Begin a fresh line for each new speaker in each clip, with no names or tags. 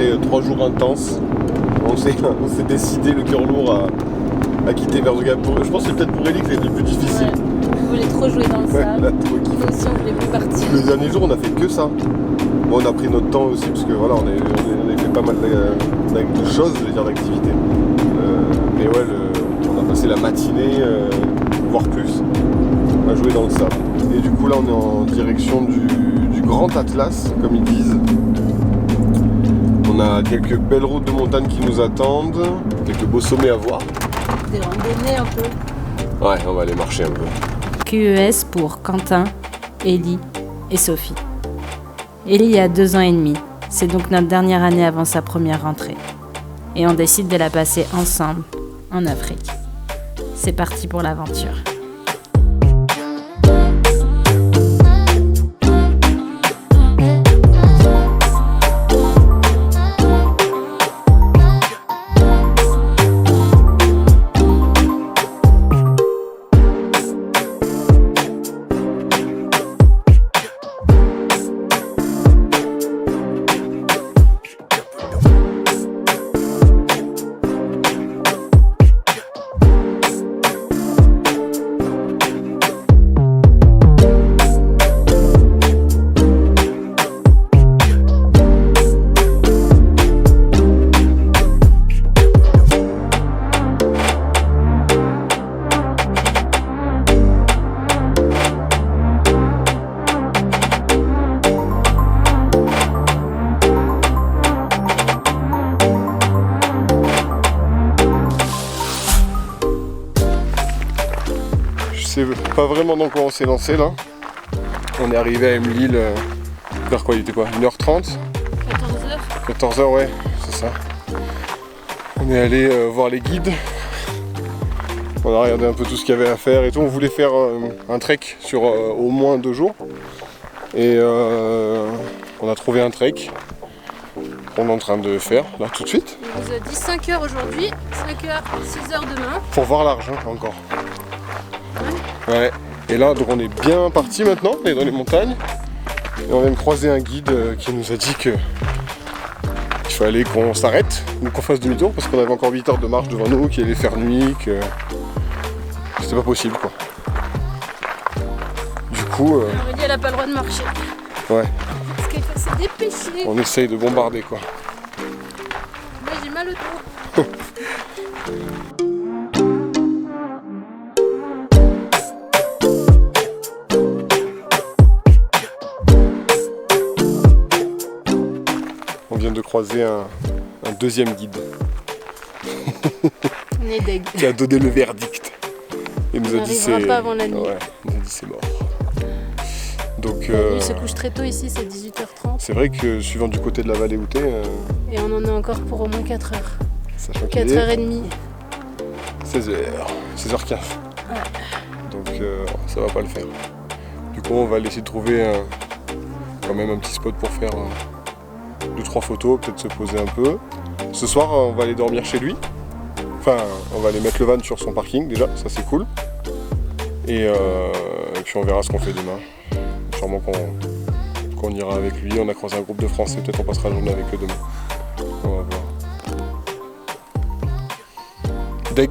après 3 jours intenses, on s'est décidé le cœur lourd à quitter Merzouga. Je pense que c'est peut-être pour Ellie que c'est le plus difficile.
Ouais. Vous voulez trop jouer dans le sable.
Là, trop
Nous aussi, on voulait plus partir.
Les derniers jours, on a fait que ça. Bon, on a pris notre temps aussi parce que voilà, on a fait pas mal de choses, je veux dire, d'activités. Mais ouais, on a passé la matinée, voire plus, à jouer dans le sable. Et du coup, là, on est en direction du Grand Atlas, comme ils disent. On a quelques belles routes de montagne qui nous attendent, quelques beaux sommets à voir.
Des randonnées un peu.
Ouais, on va aller marcher un peu.
QES pour Quentin, Ellie et Sophie. Ellie a 2 ans et demi. C'est donc notre dernière année avant sa première rentrée. Et on décide de la passer ensemble en Afrique. C'est parti pour l'aventure.
Je sais pas vraiment dans quoi on s'est lancé là. On est arrivé à Emlil vers quoi, il était quoi, 1h30
14h.
14h, ouais, c'est ça. On est allé voir les guides. On a regardé un peu tout ce qu'il y avait à faire et tout. On voulait faire un trek sur au moins 2 jours. Et on a trouvé un trek qu'on est en train de faire là tout de suite.
Il nous a dit 5h aujourd'hui, 5h, 6h demain.
Pour voir l'argent encore. Ouais. Et là, donc on est bien parti maintenant, on est dans les montagnes. Et on vient de croiser un guide qui nous a dit qu'il fallait qu'on s'arrête ou qu'on fasse demi-tour parce qu'on avait encore 8 heures de marche devant nous, qu'il allait faire nuit, que c'était pas possible quoi. Du coup,
Alors Ellie, elle a pas le droit de marcher.
ouais,
Parce qu'il faut se dépêcher.
on essaye de bombarder quoi.
Moi j'ai mal au dos.
On vient de croiser un deuxième guide
On est deg.
qui a donné le verdict. Il nous
On
a dit
n'arrivera pas avant la nuit.
Ouais, il nous a dit c'est mort. Donc
La nuit se couche très tôt ici, c'est 18h30.
c'est vrai que suivant du côté de la vallée où t'es,
Et on en a encore pour au moins 4 heures.
sachant qu'il est
4h30.
16h, 16h15. Donc ça va pas le faire. Du coup on va essayer de trouver quand même un petit spot pour faire 2-3 photos, peut-être se poser un peu. Ce soir on va aller dormir chez lui. Enfin on va aller mettre le van sur son parking déjà, ça c'est cool. Et puis on verra ce qu'on fait demain. Sûrement qu'on ira avec lui. On a croisé un groupe de Français, peut-être on passera la journée avec eux demain. On va voir. Deg.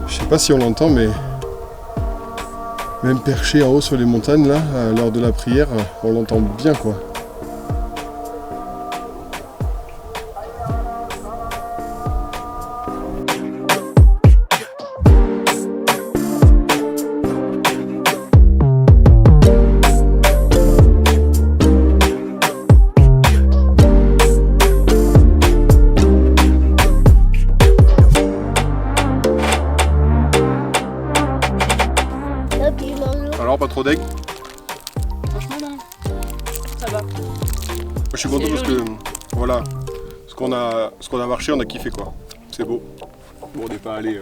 Je sais pas si on l'entend, mais même perché en haut sur les montagnes là, à l'heure de la prière, on l'entend bien quoi. Alors pas trop deg.
Franchement non. Ça va.
Moi, je suis content
C'est
parce que voilà, ce qu'on a marché, on a kiffé quoi. C'est beau. Bon, on n'est pas allé.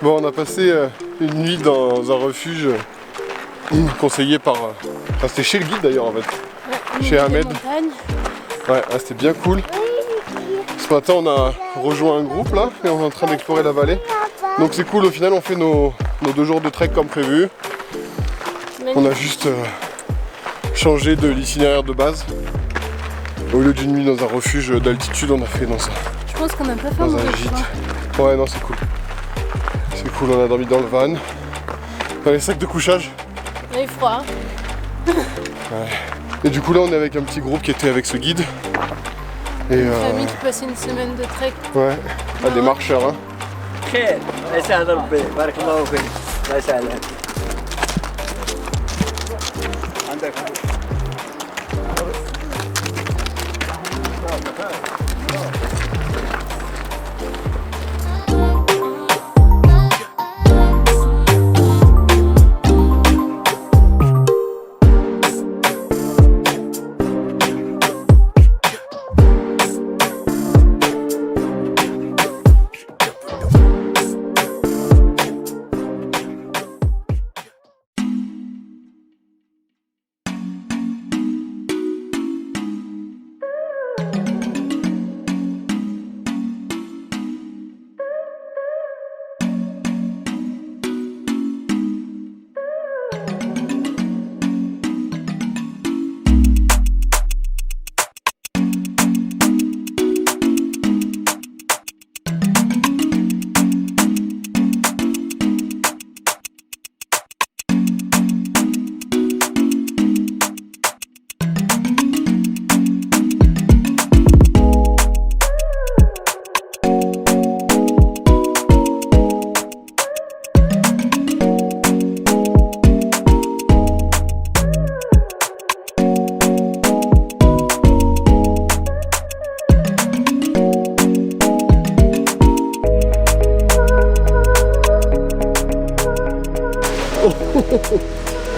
Bon, on a passé une nuit dans un refuge conseillé par... Enfin, c'était chez le guide d'ailleurs en fait.
Ouais,
chez Ahmed. Ouais, c'était bien cool. Ce matin, on a rejoint un groupe là et on est en train d'explorer la vallée. Donc c'est cool, au final, on fait nos 2 jours de trek comme prévu. On a juste changé de l'itinéraire de base. Au lieu d'une nuit dans un refuge d'altitude, on a fait dans ça.
Je pense qu'on n'a pas fait
Dans un gîte. Ouais, non, c'est cool. C'est cool, on a dormi dans le van. Dans les sacs de couchage.
Il est froid.
Ouais. Et du coup, là, on est avec un petit groupe qui était avec ce guide. Et
Famille qui passait une semaine de trek.
ouais, des marcheurs. Hein.
خير لا يسعد ربي بارك الله فيك لا يسعدك عندك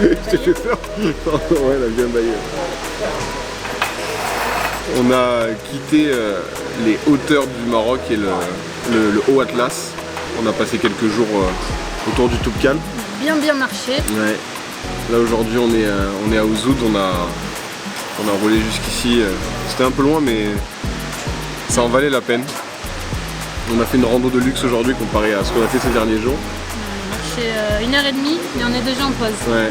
Je t'ai fait peur. Ouais, elle a bien baillé. On a quitté les hauteurs du Maroc et le Haut Atlas. On a passé quelques jours autour du Toubkal.
Bien marché.
Ouais. Là aujourd'hui on est à Ouzoud, on a roulé jusqu'ici. C'était un peu loin mais ça en valait la peine. On a fait une rando de luxe aujourd'hui comparé à ce qu'on a fait ces derniers jours.
C'est 1h30 et on est déjà en pause.
Ouais.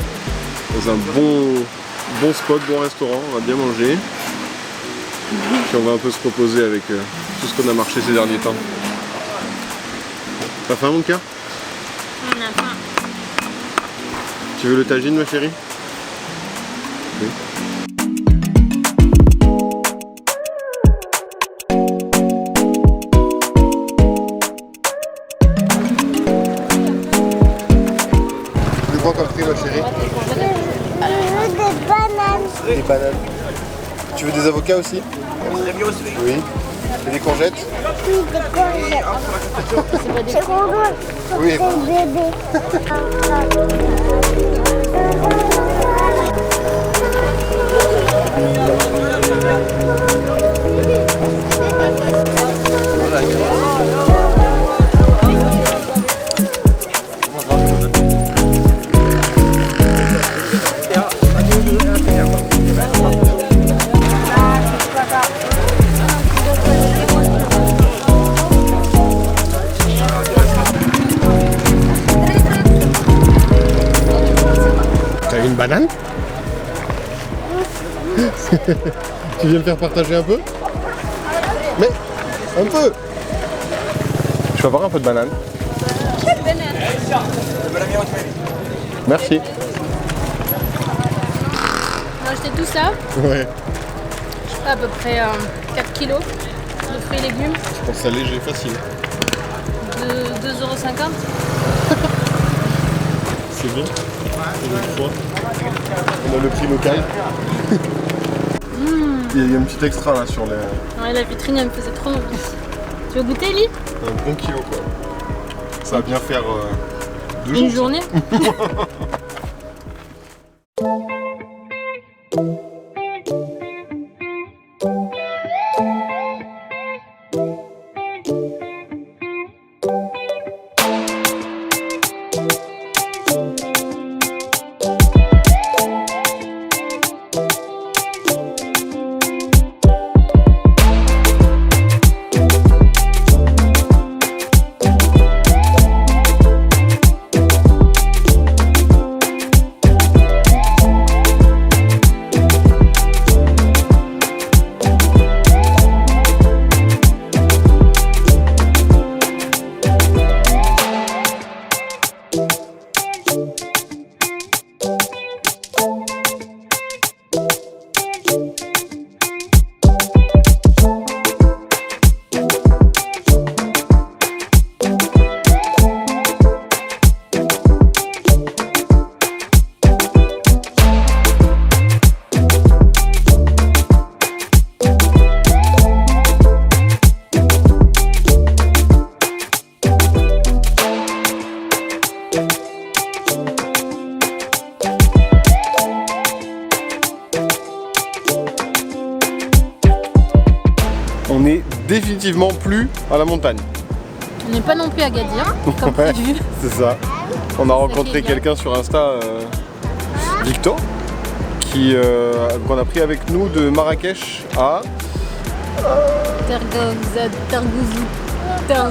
Dans un bon spot, bon restaurant, on va bien manger. Puis on va un peu se reposer avec tout ce qu'on a marché ces derniers temps. T'as faim mon cœur?
On a faim.
Tu veux le tagine ma chérie? Oui. C'est quoi comme fruit ma chérie?
Des bananes.
Des bananes. Tu veux des avocats aussi? Oui. Et des courgettes?
Oui, des courgettes. C'est trop loin.
Oui.
C'est bébé.
T'as une banane? Tu viens me faire partager un peu? Mais un peu! Je vais avoir un peu de banane. Merci.
On a acheté tout ça,
Ouais.
à peu près 4 kilos de fruits et légumes,
Je pense que c'est léger, facile.
de 2,50 €.
C'est bien. On a le prix local. Il y a un petit extra là sur les...
Ouais, la vitrine elle me faisait trop envie. Tu veux goûter, Lee?
Un bon kilo quoi. Ça va bien faire 2 jours.
Une journée.
définitivement plus à la montagne.
On n'est pas non plus à Gadir, comme
Ouais,
prévu.
c'est ça. On a rencontré
qui est bien.
quelqu'un sur Insta, Victor, qu'on a pris avec nous de Marrakech à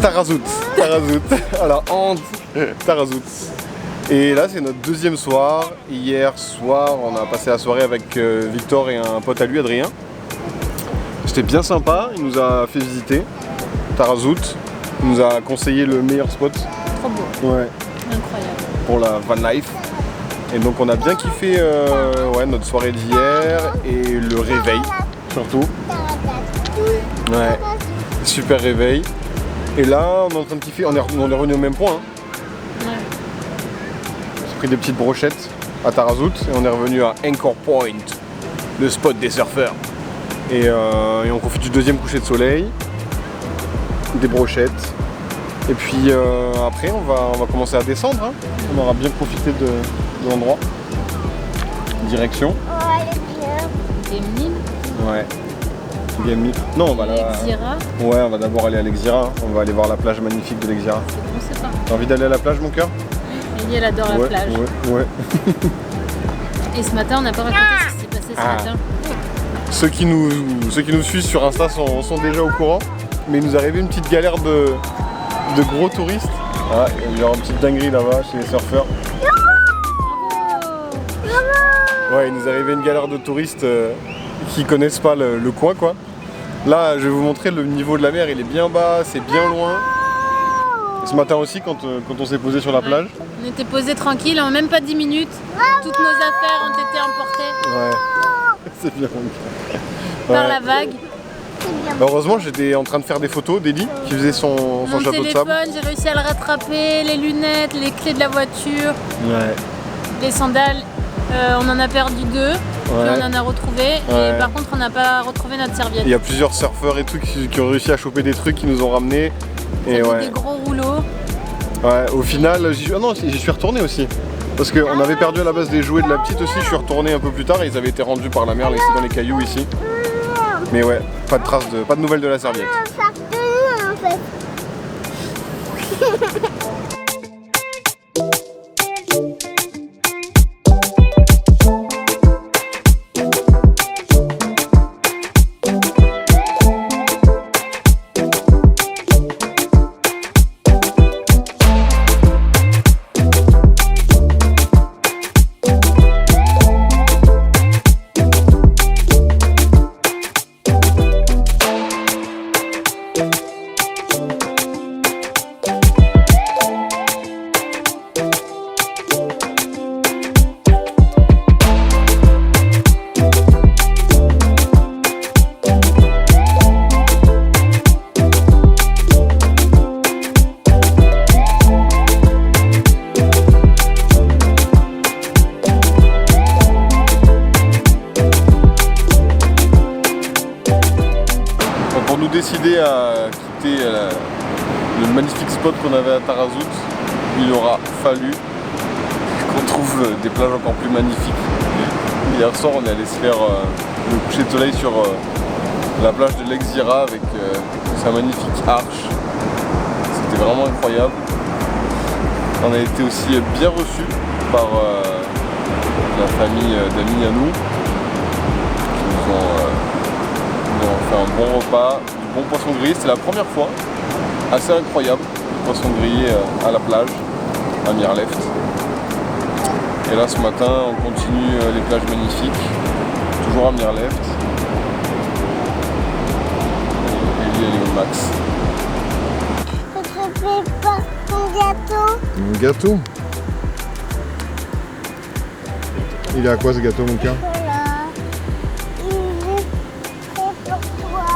Tarazout. Alors, Tarazout. Et là, c'est notre deuxième soir. Hier soir, on a passé la soirée avec Victor et un pote à lui, Adrien. C'était bien sympa. Il nous a fait visiter Tarazout. Il nous a conseillé le meilleur spot.
Trop beau,
Ouais.
incroyable.
Pour la van life. Et donc on a bien kiffé notre soirée d'hier et le réveil surtout. Ouais, super réveil. Et là on est en train de kiffer, on est revenu au même point. Hein.
Ouais.
On s'est pris des petites brochettes à Tarazout et on est revenu à Anchor Point, le spot des surfeurs. Et on profite du deuxième coucher de soleil, des brochettes. Et puis après on va commencer à descendre. Hein. On aura bien profité de l'endroit. Direction.
Gaming,
Ouais. Game. Non, on va là.
Lexira,
Ouais, on va d'abord aller à l'Exira. Hein. On va aller voir la plage magnifique de l'Exira.
on sait pas.
T'as envie d'aller à la plage, mon cœur?
Ellie, elle adore la
Ouais,
plage.
ouais.
Et ce matin, on n'a pas raconté ce qui s'est passé ce matin.
Ceux qui nous suivent sur Insta sont déjà au courant. Mais il nous est arrivé une petite galère de gros touristes. Ah, il y aura une petite dinguerie là-bas chez les surfeurs. Ouais, il nous est arrivé une galère de touristes qui connaissent pas le coin, quoi. Là, je vais vous montrer le niveau de la mer, il est bien bas, c'est bien loin. Et ce matin aussi, quand on s'est posé sur la plage.
On était posés tranquille, en même pas 10 minutes. Toutes nos affaires ont été emportées
Ouais, c'est bien.
par
Ouais.
la vague.
Heureusement, j'étais en train de faire des photos d'Ellie qui faisait son
Mon
château de sable.
téléphone, j'ai réussi à le rattraper, les lunettes, les clés de la voiture,
Ouais.
les sandales. On en a perdu 2, puis on en a retrouvé.
Ouais.
Et par contre, on n'a pas retrouvé notre serviette.
Il y a plusieurs surfeurs et tout qui ont réussi à choper des trucs qui nous ont ramenés.
Ça
Et
fait
ouais.
des gros rouleaux.
Ouais, au final, j'y suis retourné aussi. Parce qu'on avait perdu à la base des jouets de la petite aussi, je suis retourné un peu plus tard et ils avaient été rendus par la mer laissés dans les cailloux ici. Mais ouais, pas de nouvelles de la serviette.
En fait.
Pour nous décider à quitter le magnifique spot qu'on avait à Tarazout, il aura fallu qu'on trouve des plages encore plus magnifiques. Hier soir, on est allé se faire le coucher de soleil sur la plage de l'Exira avec sa magnifique arche. C'était vraiment incroyable. On a été aussi bien reçus par la famille d'amis à nous qui nous ont fait un bon repas, du bon poisson grillé. C'était la première fois, assez incroyable, le poisson grillé à la plage, à Mirleft. Et là ce matin, on continue les plages magnifiques, toujours à Mirleft. Et Ellie, elle est au max.
Je te prépare ton gâteau.
Mon gâteau? Il est à quoi ce gâteau, mon cœur?
Voilà. Il est fait pour toi.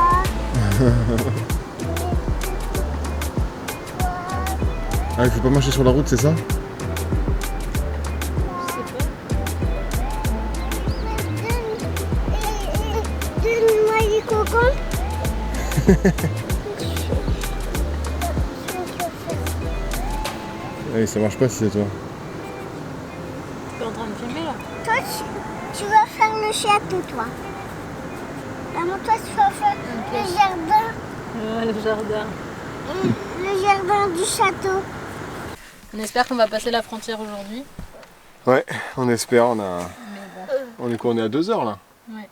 Ah, il faut pas marcher sur la route, c'est ça?
Donne-moi du cocon.
Allez, ça marche pas si c'est toi.
Tu es en train de filmer là?
Toi, tu vas faire le château, toi. Maman, toi, tu vas faire le jardin.
Le jardin.
Le jardin du château.
On espère qu'on va passer la frontière aujourd'hui.
Ouais, on espère, on a...
Mais bon.
On est quoi? On est à 2 heures là.
Ouais.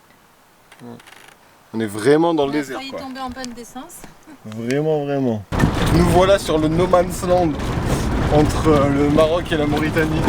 On est vraiment dans le
On a
désert
failli
quoi.
tomber en panne d'essence.
Vraiment, vraiment. Nous voilà sur le No Man's Land entre le Maroc et la Mauritanie.